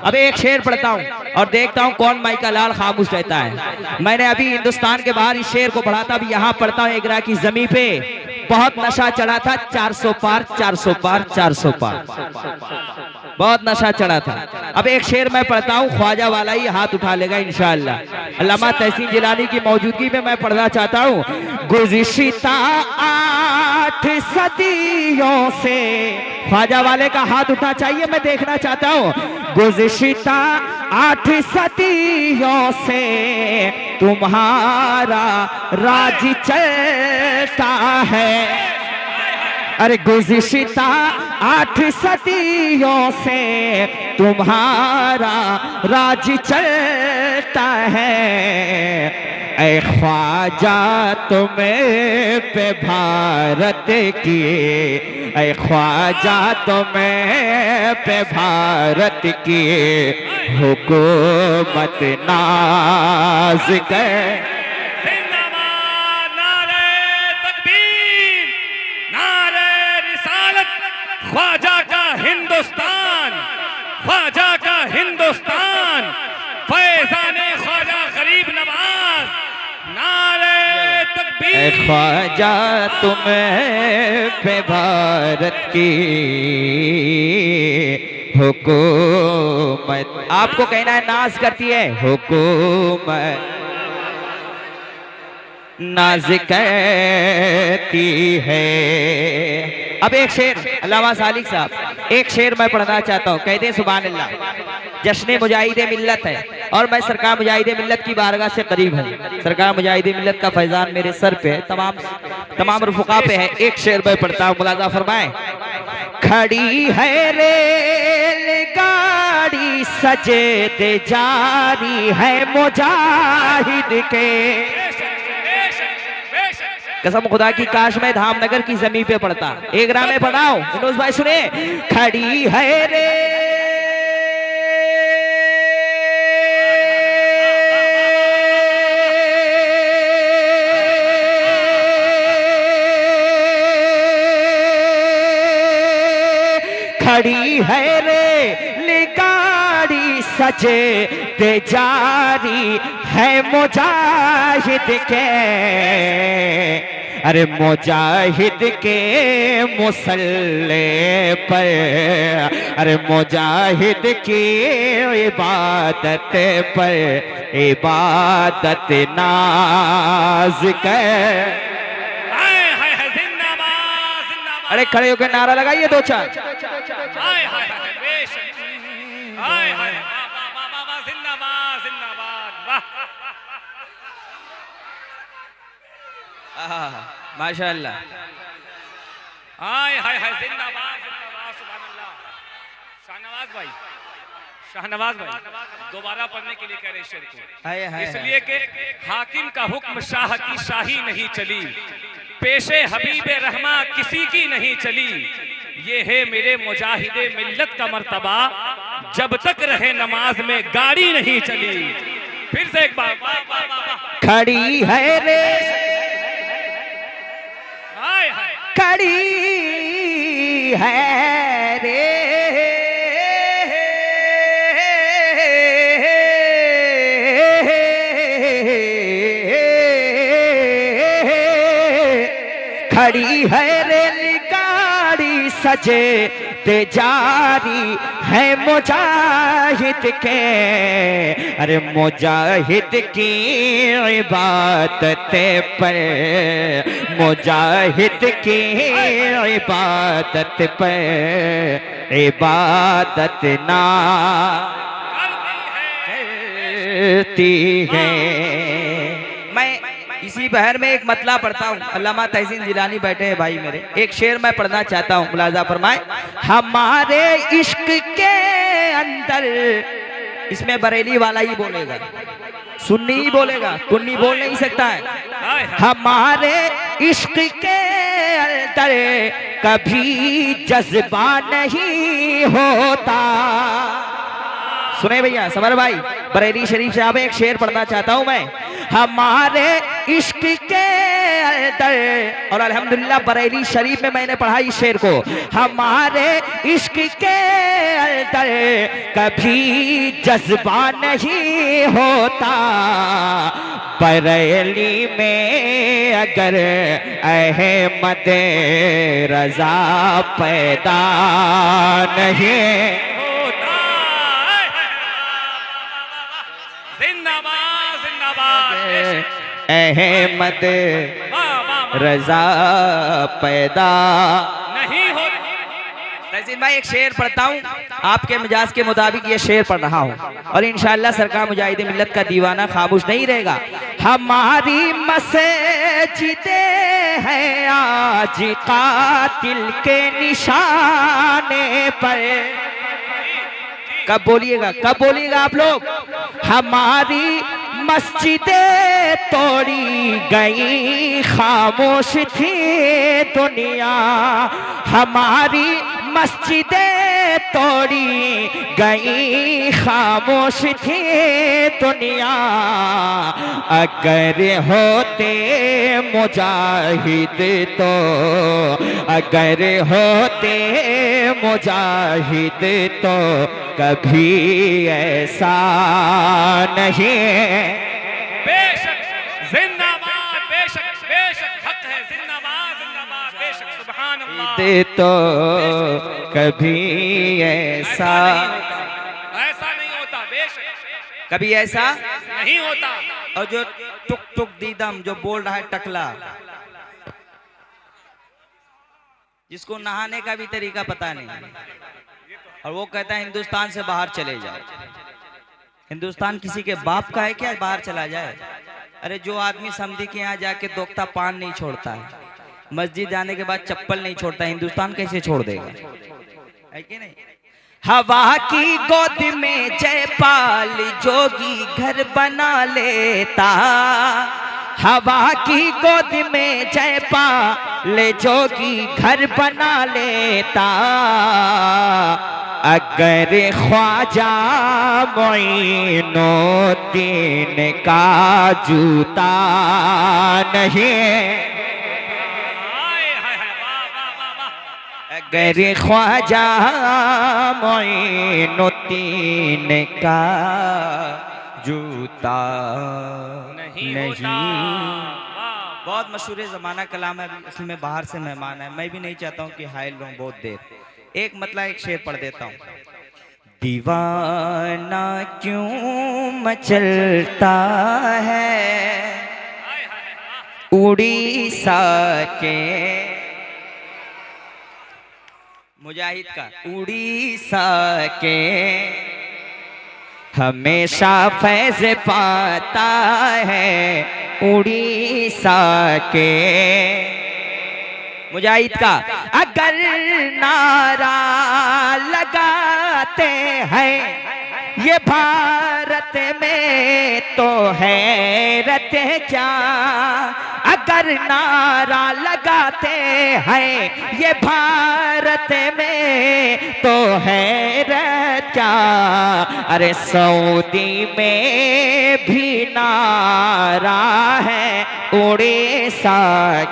अब एक शेर पढ़ता हूँ और देखता हूँ कौन माई का लाल खामोश रहता है। मैंने अभी हिंदुस्तान के बाहर इस शेर को पढ़ा था, अभी यहाँ पढ़ता हूँ। एक की जमीन पे बहुत नशा चढ़ा था, 400 पार 400 पार 400 पार, बहुत नशा चढ़ा था। अब एक शेर मैं पढ़ता हूँ, ख्वाजा वाला ही हाथ उठा लेगा इंशाअल्लाह। अल्लामा तहसीन जिलानी की मौजूदगी में मैं पढ़ना चाहता हूँ। गुज़िश्ता 8 सदियों से, ख्वाजा वाले का हाथ उठना चाहिए, मैं देखना चाहता हूँ। गुज़िश्ता 8 सदियों से तुम्हारा राज चलता है। अरे गुज़िश्ता 8 सदियों से तुम्हारा राज चलता है। ऐ ख्वाजा तुम्हें पे भारत की, ऐ ख्वाजा तुम्हें पे भारत की हुकूमत नाज़ कर। ख्वाजा का हिंदुस्तान, ख्वाजा का हिंदुस्तान, फैज़ाने ख्वाजा गरीब नवाज, नारे तकबीर। ख्वाजा तुम्हें पे भारत की हुकूमत, आपको कहना है नाज करती है, हुकूमत नाज करती है। अब एक शेर अल्लामा सालिक साहब, एक शेर मैं पढ़ना चाहता हूँ। कहते हैं सुभान अल्लाह, जश्न मुजाहिदे मिल्लत है और मैं सरकार मुजाहिदे मिल्लत की बारगाह से करीब हूँ। सरकार मुजाहिदे मिल्लत का फैजान मेरे सर पे है, तमाम रुफ़क़ा पे है। एक शेर मैं पढ़ता हूँ, मुलाज़ा फरमाएं। खड़ी है रेलगाड़ी सजदे जारी है मुजाहिद के, कसम खुदा की काश मैं धामनगर की जमीन पे पढ़ता। एक राह में पढ़ाओ फिरोज भाई, सुने। खड़ी है रे खड़ी है रे गाड़ी सजे ते जारी है मुजाहिद के। अरे मुजाहिद के मुसल्ले पर, अरे मुजाहिद की इबादत पर इबादत नाज कर। अरे खड़े होकर नारा लगाइए दो चार। माशाअल्लाह, हाय हाय हाय, जिंदाबाद जिंदाबाद, सुभान अल्लाह। शाहनवाज भाई, शाहनवाज भाई दोबारा पढ़ने के लिए कह रहे शेर को, इसलिए कि हाकिम का हुक्म शाह की शाही नहीं चली, पेशे हबीबे रहमा किसी की नहीं चली। ये है मेरे मुजाहिदे मिल्लत का मर्तबा, जब तक रहे नमाज में गाड़ी नहीं चली। फिर से एक बार, खड़ी है रे खड़ी है रे खड़ी है रेलगाड़ी सजे ते जारी है मुजाहिद के। अरे मुजाहिद की इबादत पर, मुजाहिद की इबादत पर इबादत ना करती है। मैं इसी बहर में एक मतला पढ़ता हूँ, अल्लामा तहसीन जिलानी बैठे हैं भाई मेरे। एक शेर मैं पढ़ना चाहता हूँ, मुलाजा फरमाए। हमारे इश्क के अंदर, इसमें बरेली वाला ही बोलेगा, सुन्नी ही बोलेगा, कुन्नी बोल नहीं सकता है। हमारे इश्क के अंदर कभी जज्बा नहीं होता। सुने भैया समर भाई, बरेली शरीफ से आप एक शेर पढ़ना चाहता हूं मैं। हमारे इश्क के अंदर, और अल्हम्दुलिल्लाह बरेली शरीफ में मैंने पढ़ा इस शेर को, हमारे इश्क के अंदर कभी जज्बा नहीं होता, बरेली में अगर अहमद रजा पैदा नहीं होता। जिंदाबाद जिंदाबाद। अहमद रजा पैदा नहीं होता। तहसीन भाई एक शेर पढ़ता हूँ, आपके मिजाज के मुताबिक ये शेर पढ़ रहा हूँ, और इंशाअल्लाह सरकार मुजाहिद मिल्लत का दीवाना खामोश नहीं रहेगा। हमारी मस्जिदे हैं आज कातिल के निशाने पर, कब बोलिएगा, कब बोलिएगा आप लोग, हमारी मस्जिदें तोड़ी गई खामोश थी दुनिया, हमारी मस्जिदें तोड़ी गई खामोश थी दुनिया, अगर होते मुजाहिद तो, अगर होते मुजाहिद तो कभी ऐसा नहीं। बेशक जिंदाबाद, बेशक बेशक हक है, जिंदाबाद जिंदाबाद, बेशक सुभान अल्लाह। दे तो कभी ऐसा नहीं होता, बेशक कभी ऐसा नहीं होता। और जो टुक टुक दीदम जो बोल रहा है टकला, जिसको नहाने का भी तरीका पता नहीं, और वो कहता है हिंदुस्तान से बाहर चले जाओ। हिंदुस्तान किसी के बाप का है क्या बाहर चला जाए? अरे जो आदमी समधी के यहाँ जाके दोख्ता पान नहीं छोड़ता है, मस्जिद जाने के बाद चप्पल नहीं छोड़ता, हिंदुस्तान कैसे छोड़ देगा? है कि नहीं? हवा की गोद में जयपाल जोगी घर बना लेता, हवा की गोद में जयपाल जोगी घर बना लेता, अगर ख्वाजा मोइनुद्दीन का जूता नहीं, अगर ख्वाजा मोइनुद्दीन का जूता नहीं। बहुत मशहूर ज़माना कलाम है, असल में बाहर से मेहमान है, मैं भी नहीं चाहता हूँ कि हाइल रहूँ बहुत देर। एक मतलब एक शेर पढ़ देता हूँ। दीवाना क्यों मचलता है उड़ीसा के, मुजाहिद का उड़ीसा के, हमेशा फैज़ पाता है उड़ीसा के, मुजाहिद का अगर नारा लगाते हैं ये भारत में तो हैरत क्या, अगर नारा लगाते हैं ये भारत में तो हैरत क्या, अरे सऊदी में भी नारा है उड़ीसा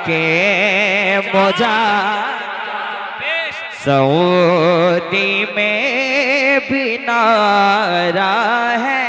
के, मुझा सऊदी में भी नारा है